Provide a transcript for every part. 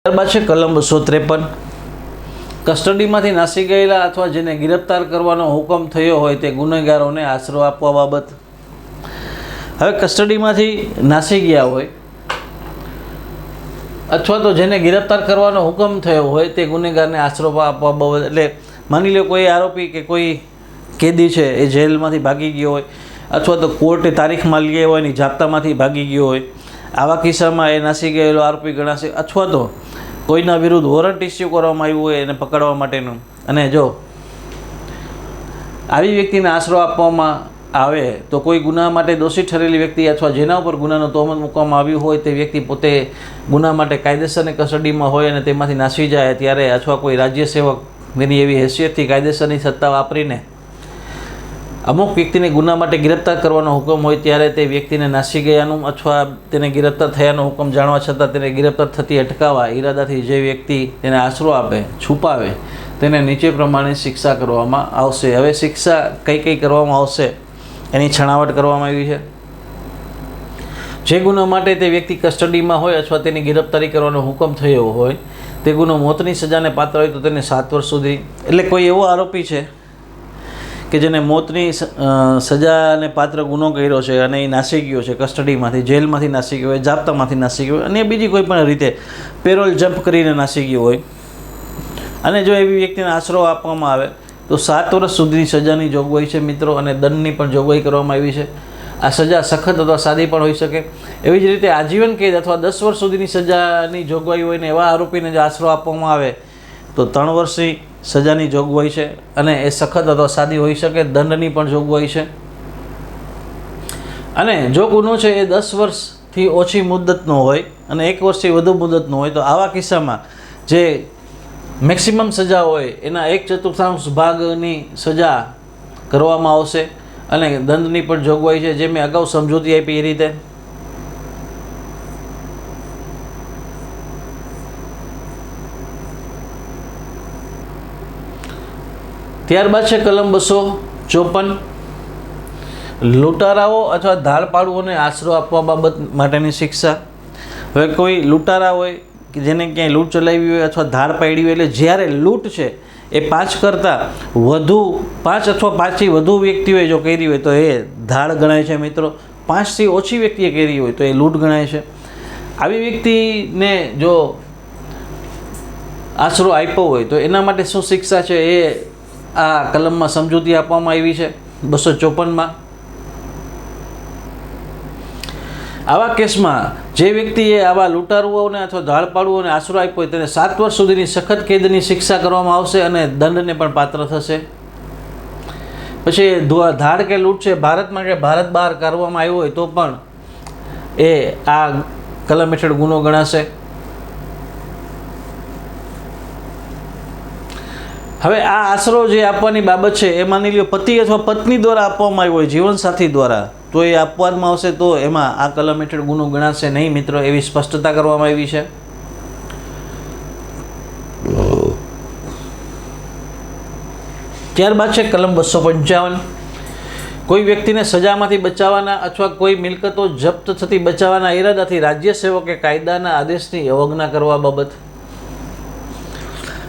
ત્યારબાદ છે કલમ 253 કસ્ટડીમાંથી નાસી ગયેલા અથવા જેને ગિરફ્તાર કરવાનો હુકમ થયો હોય તે ગુનેગારોને આશરો આપવા બાબત. હવે કસ્ટડીમાંથી નાસી ગયા હોય અથવા તો જેને ગિરફ્તાર કરવાનો હુકમ થયો હોય તે ગુનેગારને આશરો આપવા બાબત. એટલે માની લો કોઈ આરોપી કે કોઈ કેદી છે એ જેલમાંથી ભાગી ગયો હોય અથવા તો કોર્ટે તારીખ માલી ગઈ હોય એની જાપ્તામાંથી ભાગી ગયો હોય, આવા કિસ્સામાં એ નાસી ગયેલો આરોપી ગણાશે. અથવા તો કોઈના વિરુદ્ધ વોરંટ ઇસ્યુ કરવામાં આવ્યું હોય એને પકડવા માટેનું, અને જો આવી વ્યક્તિને આશરો આપવામાં આવે તો કોઈ ગુના માટે દોષી ઠરેલી વ્યક્તિ અથવા જેના ઉપર ગુનાનો તોહમત મૂકવામાં આવ્યું હોય તે વ્યક્તિ પોતે ગુના માટે કાયદેસરની કસ્ટડીમાં હોય અને તેમાંથી નાસી જાય ત્યારે, અથવા કોઈ રાજ્ય સેવક તેની એવી હેસિયતથી કાયદેસરની સત્તા વાપરીને અમુક વ્યક્તિને ગુના માટે ગિરફ્તાર કરવાનો હુકમ હોય ત્યારે તે વ્યક્તિને નાસી ગયાનું અથવા તેને ગિરફ્તાર થયાનો હુકમ જાણવા છતાં તેને ગિરફ્તાર થતી અટકાવવા ઈરાદાથી જે વ્યક્તિ તેને આશરો આપે, છુપાવે, તેને નીચે પ્રમાણે શિક્ષા કરવામાં આવશે. હવે શિક્ષા કઈ કઈ કરવામાં આવશે એની છણાવટ કરવામાં આવી છે. જે ગુના માટે તે વ્યક્તિ કસ્ટડીમાં હોય અથવા તેની ગિરફ્તારી કરવાનો હુકમ થયો હોય તે ગુનો મોતની સજાને પાત્ર હોય તો તેને 7 વર્ષ સુધી, એટલે કોઈ એવો આરોપી છે કે જેને મોતની સજાને પાત્ર ગુનો કર્યો છે અને એ નાસી ગયો છે, કસ્ટડીમાંથી જેલમાંથી નાસી ગયો હોય, જાપ્તામાંથી નાસી ગયો હોય અને બીજી કોઈ પણ રીતે પેરોલ જમ્પ કરીને નાસી ગયો હોય, અને જો એવી વ્યક્તિને આશરો આપવામાં આવે તો 7 વર્ષ સુધીની સજાની જોગવાઈ છે મિત્રો, અને દંડની પણ જોગવાઈ કરવામાં આવી છે. આ સજા સખત અથવા સાદી પણ હોઈ શકે. એવી જ રીતે આજીવન કેદ અથવા 10 વર્ષ સુધીની સજાની જોગવાઈ હોય ને એવા આરોપીને જો આશરો આપવામાં આવે તો 3 વર્ષની સજાની જોગવાઈ છે, અને એ સખત અથવા સાદી હોઈ શકે. દંડની પણ જોગવાઈ છે. અને જો ગુનો છે એ 10 વર્ષથી ઓછી મુદ્દતનો હોય અને 1 વર્ષથી વધુ મુદ્દતનો હોય તો આવા કિસ્સામાં જે મેક્સિમમ સજા હોય એના 1/4 ભાગની સજા કરવામાં આવશે, અને દંડની પણ જોગવાઈ છે જે મેં અગાઉ સમજૂતી આપી એ રીતે. ત્યારબાદ છે કલમ 254 લૂંટારાઓ અથવા ધાડપાડુઓને આશરો આપવા બાબત માટેની શિક્ષા. હવે કોઈ લૂંટારા હોય કે જેને ક્યાંય લૂંટ ચલાવી હોય અથવા ધાડ પાડી હોય, એટલે જ્યારે લૂંટ છે એ 5 કરતાં વધુ 5 અથવા 5થી વધુ વ્યક્તિઓએ જો કરી હોય તો એ ધાડ ગણાય છે મિત્રો. 5થી ઓછી વ્યક્તિએ કરી હોય તો એ લૂંટ ગણાય છે. આવી વ્યક્તિને જો આશરો આપ્યો હોય તો એના માટે શું શિક્ષા છે એ આ કલમમાં સમજૂતી આપવામાં આવી છે 254માં. આવા કેસમાં જે વ્યક્તિએ આવા લૂંટારુઓને અથવા ધાડપાડુઓને આશરો આપ્યો હોય તેને 7 વર્ષ સુધીની સખત કેદની શિક્ષા કરવામાં આવશે અને દંડને પણ પાત્ર થશે. પછી ધાડ કે લૂંટ છે ભારતમાં કે ભારત બહાર કરવામાં આવ્યો હોય તો પણ એ આ કલમ હેઠળ ગુનો ગણાશે. હવે આ આશરો જે આપવાની બાબત છે એ માની લો પતિ અથવા પત્ની દ્વારા આપવામાં આવ્યો હોય, જીવનસાથી દ્વારા, તો એ આપવામાં આવશે તો એમાં આ કલમ હેઠળ ગુનો ગણાશે નહીં મિત્રો, એવી સ્પષ્ટતા કરવામાં આવી છે. ત્યારબાદ છે કલમ 255 કોઈ વ્યક્તિને સજામાંથી બચાવવાના અથવા કોઈ મિલકતો જપ્ત થતી બચાવવાના ઈરાદાથી રાજ્ય સેવકે કાયદાના આદેશની અવગણના કરવા બાબત.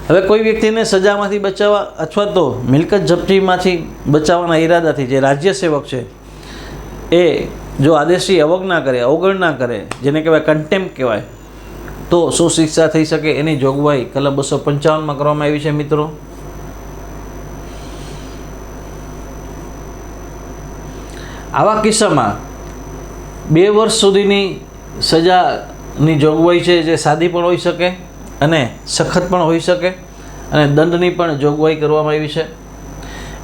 હવે કોઈ વ્યક્તિને સજામાંથી બચાવવા અથવા તો મિલકત જપ્તીમાંથી બચાવવાના ઈરાદાથી જે રાજ્ય સેવક છે એ જો આદેશની અવગણના કરે, જેને કહેવાય કન્ટેમ્પ્ટ કહેવાય, તો શું શિક્ષા થઈ શકે એની જોગવાઈ કલમ 255માં કરવામાં આવી છે મિત્રો. આવા કિસ્સામાં 2 વર્ષ સુધીની સજાની જોગવાઈ છે જે સાદી પણ હોઈ શકે અને સખત પણ હોઈ શકે, અને દંડની પણ જોગવાઈ કરવામાં આવી છે.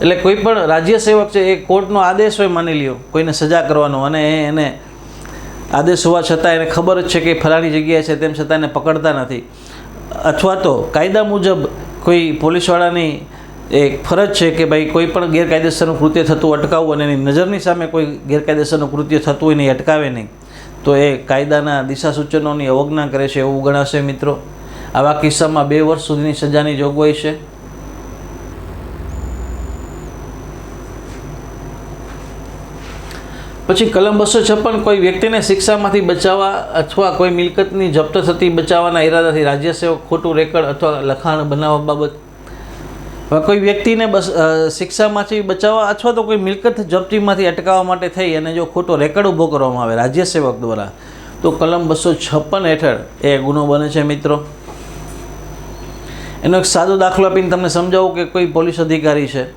એટલે કોઈ પણ રાજ્ય સેવક છે એ કોર્ટનો આદેશ હોય, માની લ્યો કોઈને સજા કરવાનો, અને એને આદેશ હોવા છતાં એને ખબર જ છે કે ફલાણી જગ્યાએ છે, તેમ છતાં એને પકડતા નથી, અથવા તો કાયદા મુજબ કોઈ પોલીસવાળાની એક ફરજ છે કે ભાઈ કોઈ પણ ગેરકાયદેસરનું કૃત્ય થતું અટકાવવું અને એની નજરની સામે કોઈ ગેરકાયદેસરનું કૃત્ય થતું હોય નહીં, અટકાવે નહીં, તો એ કાયદાના દિશા સૂચનોની અવગણના કરે છે એવું ગણાશે મિત્રો. આવા કિસ્સામાં 2 વર્ષ સુધીની સજાની જોગવાઈ છે. પછી કલમ 256 કોઈ વ્યક્તિને શિક્ષામાંથી બચાવવા અથવા કોઈ મિલકતની જપ્ત થતી બચાવવાના ઈરાદાથી રાજ્ય સેવક ખોટું રેકર્ડ અથવા લખાણ બનાવવા બાબત. હવે કોઈ વ્યક્તિને શિક્ષામાંથી બચાવવા અથવા તો કોઈ મિલકત જપ્તીમાંથી અટકાવવા માટે થઈ અને જો ખોટો રેકર્ડ ઊભો કરવામાં આવે રાજ્ય સેવક દ્વારા તો કલમ 256 હેઠળ એ ગુનો બને છે મિત્રો. એનો એક સાદો દાખલો આપીને તમને સમજાવું કે કોઈ પોલીસ અધિકારી છે,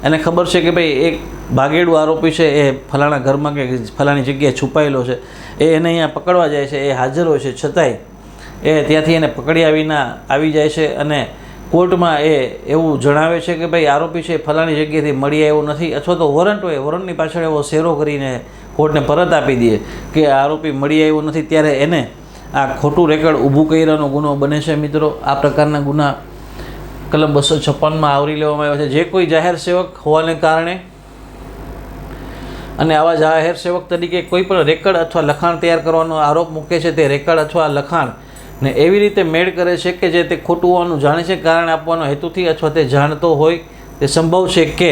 એને ખબર છે કે ભાઈ એક ભાગેડુ આરોપી છે એ ફલાણા ઘરમાં કે ફલાણી જગ્યાએ છુપાયેલો છે, એને અહીંયા પકડવા જાય છે, એ હાજર હોય છે, છતાંય એ ત્યાંથી એને પકડ્યા વિના આવી જાય છે અને કોર્ટમાં એ એવું જણાવે છે કે ભાઈ આરોપી છે ફલાણી જગ્યાએથી મળી આવ્યો નથી, અથવા તો વોરંટ હોય, વોરંટની પાછળ એવો શેરો કરીને કોર્ટને પરત આપી દે કે આરોપી મળી આવ્યો નથી, ત્યારે એને આ ખોટું રેકર્ડ ઊભું કર્યાનો ગુનો બને છે મિત્રો. આ પ્રકારના ગુના કલમ 256 આવરી લેવામાં આવ્યા છે. જે કોઈ જાહેર સેવક હોવાને કારણે અને આવા જાહેર સેવક તરીકે કોઈ પણ રેકર્ડ અથવા લખાણ તૈયાર કરવાનો આરોપ મૂકે છે, તે રેકર્ડ અથવા લખાણ ને એવી રીતે મેળ કરે છે કે જે તે ખોટું હોવાનું જાણે છે, કારણ આપવાનો હેતુથી અથવા તે જાણતો હોય તે સંભવ છે કે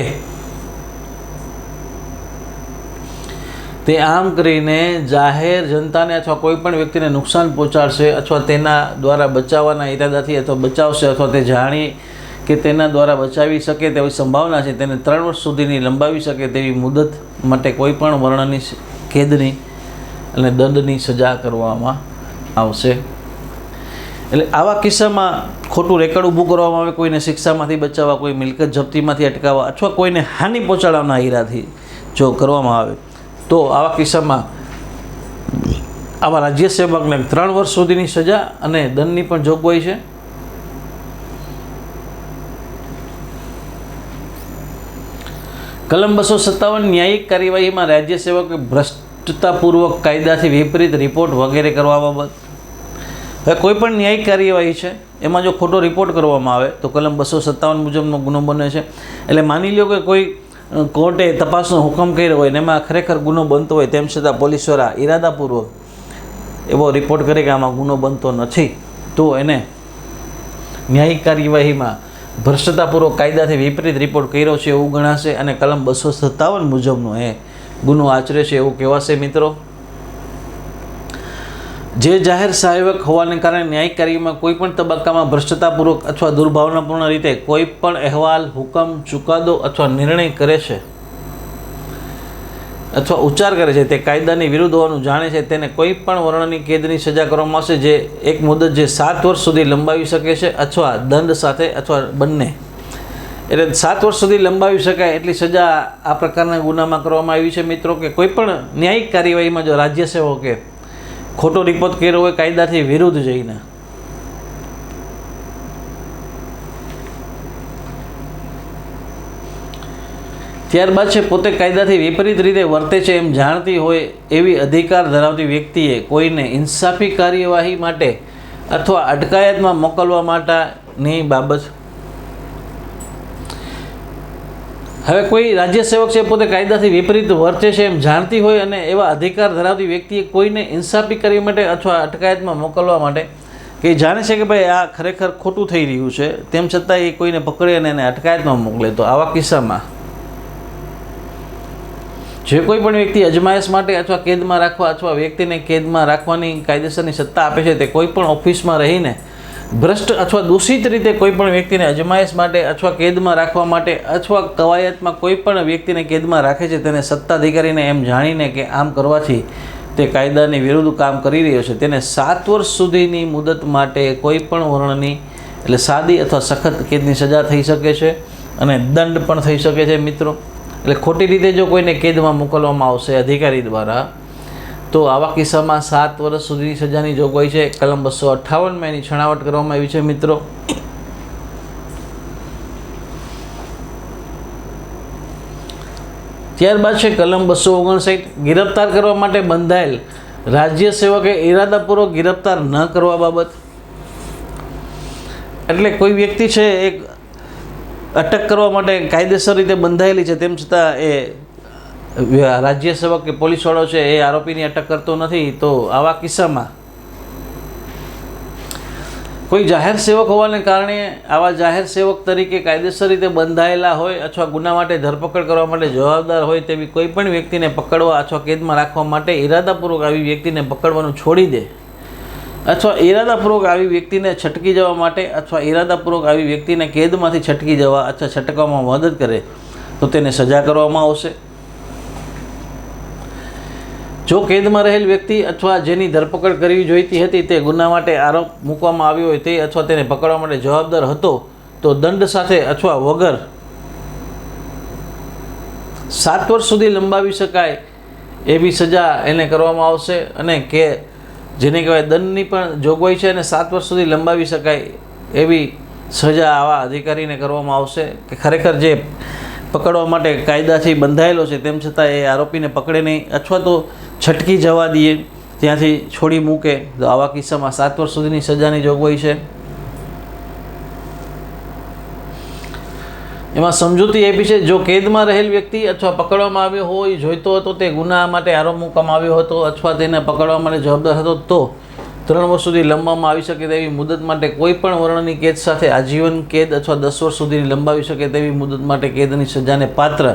તે આમ કરીને જાહેર જનતાને અથવા કોઈ પણ વ્યક્તિને નુકસાન પહોંચાડશે અથવા તેના દ્વારા બચાવવાના ઈરાદાથી અથવા બચાવશે અથવા તે જાણી કે તેના દ્વારા બચાવી શકે તેવી સંભાવના છે, તેને 3 વર્ષ સુધીની લંબાવી શકે તેવી મુદત માટે કોઈ પણ વર્ણની, કેદની અને દંડની સજા કરવામાં આવશે. એટલે આવા કિસ્સામાં ખોટું રેકર્ડ ઊભું કરવામાં આવે, કોઈને શિક્ષામાંથી બચાવવા, કોઈ મિલકત જપ્તીમાંથી અટકાવવા અથવા કોઈને હાનિ પહોંચાડવાના ઈરાદાથી જો કરવામાં આવે તો આવા કિસ્સામાં આવા રાજ્ય સેવકને 3 વર્ષ સુધીની સજા અને દંડની પણ જોગવાઈ છે. કલમ 257 ન્યાયિક કાર્યવાહીમાં રાજ્ય સેવકે ભ્રષ્ટતાપૂર્વક કાયદાથી વિપરીત રિપોર્ટ વગેરે કરવા બાબત. હવે કોઈ પણ ન્યાયિક કાર્યવાહી છે એમાં જો ખોટો રિપોર્ટ કરવામાં આવે તો કલમ 257 મુજબનો ગુનો બને છે. એટલે માની લો કે કોઈ કોર્ટે તપાસનો હુકમ કર્યો હોય ને એમાં ખરેખર ગુનો બનતો હોય, તેમ છતાં પોલીસવાળા ઈરાદાપૂર્વક એવો રિપોર્ટ કરે કે આમાં ગુનો બનતો નથી, તો એને ન્યાયિક કાર્યવાહીમાં ભ્રષ્ટતાપૂર્વક કાયદાથી વિપરીત રિપોર્ટ કર્યો છે એવું ગણાશે અને કલમ 257 મુજબનો એ ગુનો આચરે છે એવું કહેવાશે મિત્રો. જે જાહેર સેવક હોવાને કારણે ન્યાયિક કાર્યમાં કોઈ પણ તબક્કામાં ભ્રષ્ટતાપૂર્વક અથવા દુર્ભાવનાપૂર્ણ રીતે કોઈ પણ અહેવાલ, હુકમ, ચુકાદો અથવા નિર્ણય કરે છે અથવા ઉચ્ચાર કરે છે તે કાયદાની વિરુદ્ધ હોવાનું જાણે છે, તેને કોઈ પણ વર્ણની કેદની સજા કરવામાં આવશે, જે એક મુદત જે 7 વર્ષ સુધી લંબાવી શકે છે અથવા દંડ સાથે અથવા બંને. એટલે 7 વર્ષ સુધી લંબાવી શકાય એટલી સજા આ પ્રકારના ગુનામાં કરવામાં આવી છે મિત્રો. કે કોઈ પણ ન્યાયિક કાર્યવાહીમાં જો રાજ્ય સેવકે ખોટો રિપોર્ટ કર્યો હોય કાયદાથી વિરુદ્ધ જઈને, ત્યારબાદ છે પોતે કાયદાથી વિપરીત રીતે વર્તે છે એમ જાણતી હોય એવી અધિકાર ધરાવતી વ્યક્તિએ કોઈને ઇન્સાફી કાર્યવાહી માટે અથવા અટકાયતમાં મોકલવા માટેની બાબત. હવે કોઈ રાજ્ય સેવક છે પોતે કાયદાથી વિપરીત વર્તે છે એમ જાણતી હોય અને એવા અધિકાર ધરાવતી વ્યક્તિએ કોઈને ઇન્સાફી કરવા માટે અથવા અટકાયતમાં મોકલવા માટે કે જાણે છે કે ભાઈ આ ખરેખર ખોટું થઈ રહ્યું છે, તેમ છતાં એ કોઈને પકડે અને એને અટકાયતમાં મોકલે, તો આવા કિસ્સામાં જે કોઈ પણ વ્યક્તિ અજમાયશ માટે અથવા કેદમાં રાખવા અથવા વ્યક્તિને કેદમાં રાખવાની કાયદેસરની સત્તા આપે છે, તે કોઈ પણ ઓફિસમાં રહીને ભ્રષ્ટ અથવા દૂષિત રીતે કોઈ પણ વ્યક્તિને અજમાયશ માટે અથવા કેદમાં રાખવા માટે અથવા કવાયતમાં કોઈ પણ વ્યક્તિને કેદમાં રાખે છે, તેને સત્તાધિકારીને એમ જાણીને કે આમ કરવાથી તે કાયદાની વિરુદ્ધ કામ કરી રહ્યો છે, તેને 7 વર્ષ સુધીની મુદત માટે કોઈ પણ વર્ણની એટલે સાદી અથવા સખત કેદની સજા થઈ શકે છે અને દંડ પણ થઈ શકે છે મિત્રો. એટલે ખોટી રીતે જો કોઈને કેદમાં મોકલવામાં આવશે અધિકારી દ્વારા તો આવા કિસ્સામાં 7 વર્ષ સુધીની સજાની જોગવાઈ છે. કલમ 258માં એની છણાવટ કરવામાં આવી છે મિત્રો. ત્યારબાદ છે કલમ 259 ગિરફ્તાર કરવા માટે બંધાયેલ રાજ્ય સેવકે ઇરાદાપૂર્વક ગિરફ્તાર ન કરવા બાબત. એટલે કોઈ વ્યક્તિ છે એક અટક કરવા માટે કાયદેસર રીતે બંધાયેલી છે, તેમ છતાં એ રાજ્ય સેવક કે પોલીસવાળો છે એ આરોપીની અટક કરતો નથી, તો આવા કિસ્સામાં કોઈ જાહેર સેવક હોવાને કારણે આવા જાહેર સેવક તરીકે કાયદેસર રીતે બંધાયેલા હોય અથવા ગુના માટે ધરપકડ કરવા માટે જવાબદાર હોય તેવી કોઈ પણ વ્યક્તિને પકડવા અથવા કેદમાં રાખવા માટે ઈરાદાપૂર્વક આવી વ્યક્તિને પકડવાનું છોડી દે અથવા ઈરાદાપૂર્વક આવી વ્યક્તિને છટકી જવા માટે અથવા ઈરાદાપૂર્વક આવી વ્યક્તિને કેદમાંથી છટકી જવા અથવા છટકવામાં મદદ કરે તો તેને સજા કરવામાં આવશે. જો કેદમાં રહેલ વ્યક્તિ અથવા જેની ધરપકડ કરવી જોઈતી હતી તે ગુના માટે આરોપ મૂકવામાં આવ્યો હોય તે અથવા તેને પકડવા માટે જવાબદાર હતો તો દંડ સાથે અથવા વગર 7 વર્ષ સુધી લંબાવી શકાય એવી સજા એને કરવામાં આવશે. અને કે જેને કહેવાય દંડની પણ જોગવાઈ છે અને 7 વર્ષ સુધી લંબાવી શકાય એવી સજા આવા અધિકારીને કરવામાં આવશે કે ખરેખર જે પકડવા માટે કાયદાથી બંધાયેલો છે તેમ છતાં એ આરોપીને પકડે નહીં અથવા તો છટકી જવા દઈએ, ત્યાંથી છોડી મૂકે તો આવા કિસ્સામાં 7 વર્ષ સુધીની સજાની જોગવાઈ છે. એમાં સમજૂતી આપી છે, જો કેદમાં રહેલ વ્યક્તિ અથવા પકડવામાં આવ્યો હોય જોઈતો હતો તે ગુના માટે આરોપ મૂકવામાં આવ્યો હતો અથવા તેને પકડવા માટે જવાબદાર હતો તો 3 વર્ષ સુધી લંબાવવામાં આવી શકે તેવી મુદત માટે કોઈ પણ વર્ણની કેદ સાથે આજીવન કેદ અથવા 10 વર્ષ સુધીની લંબાવી શકે તેવી મુદત માટે કેદની સજાને પાત્ર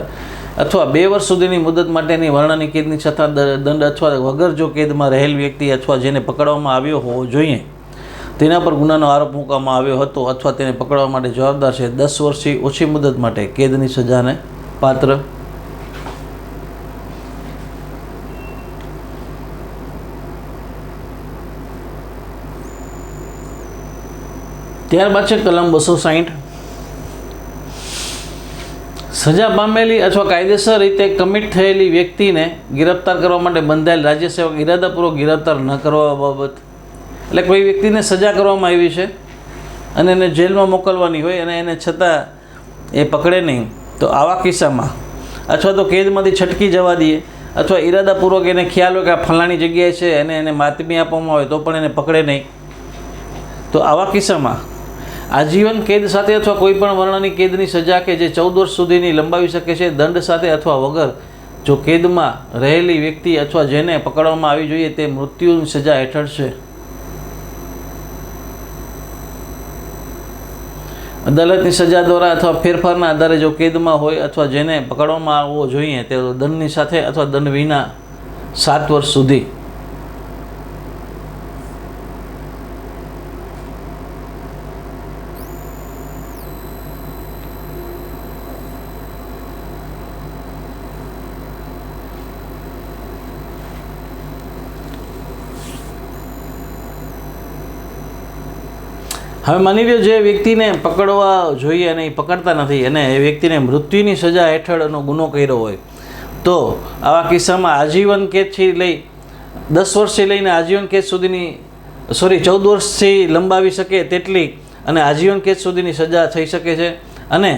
અથવા 2 વર્ષ સુધીની મુદત માટેની વર્ણની કેદની છતાં દંડ અથવા વગર જો કેદમાં રહેલ વ્યક્તિ અથવા જેને પકડવામાં આવ્યો હોવો જોઈએ તેના પર ગુનાનો આરોપ મૂકવામાં આવ્યો હતો અથવા તેને પકડવા માટે જવાબદાર છે 10 વર્ષથી ઓછી મુદત માટે કેદની સજાને પાત્ર. ત્યારબાદ છે કલમ 260. સજા પામેલી અથવા કાયદેસર રીતે કમિટ થયેલી વ્યક્તિને ગિરફ્તાર કરવા માટે બંધાયેલ રાજ્ય સેવક ઈરાદાપૂર્વક ગિરફ્તાર ન કરવા બાબત. એટલે કોઈ વ્યક્તિને સજા કરવામાં આવી છે અને એને જેલમાં મોકલવાની હોય અને એને છતાં એ પકડે નહીં તો આવા કિસ્સામાં અથવા તો કેદમાંથી છટકી જવા દઈએ અથવા ઈરાદાપૂર્વક એને ખ્યાલ હોય કે આ ફલાણી જગ્યાએ છે અને એને માતમી આપવામાં આવે તો પણ એને પકડે નહીં તો આવા કિસ્સામાં આજીવન કેદ સાથે અથવા કોઈ પણ વર્ણની કેદની સજા કે જે 14 વર્ષ સુધીની લંબાવી શકે છે દંડ સાથે અથવા વગર જો કેદમાં રહેલી વ્યક્તિ અથવા જેને પકડવામાં આવી જોઈએ તે મૃત્યુની સજા હેઠળ છે. અદાલતની સજા દ્વારા અથવા ફેરફારના આધારે જો કેદમાં હોય અથવા જેને પકડવામાં આવવો જોઈએ તે દંડની સાથે અથવા દંડ વિના 7 વર્ષ સુધી. હવે માની લો જે વ્યક્તિને પકડવા જોઈએ અને એ પકડતા નથી અને એ વ્યક્તિને મૃત્યુની સજા હેઠળનો ગુનો કર્યો હોય તો આવા કિસ્સામાં આજીવન કેદથી લઈ 10 વર્ષથી લઈને આજીવન કેદ સુધીની 14 વર્ષથી લંબાવી શકે તેટલી અને આજીવન કેદ સુધીની સજા થઈ શકે છે. અને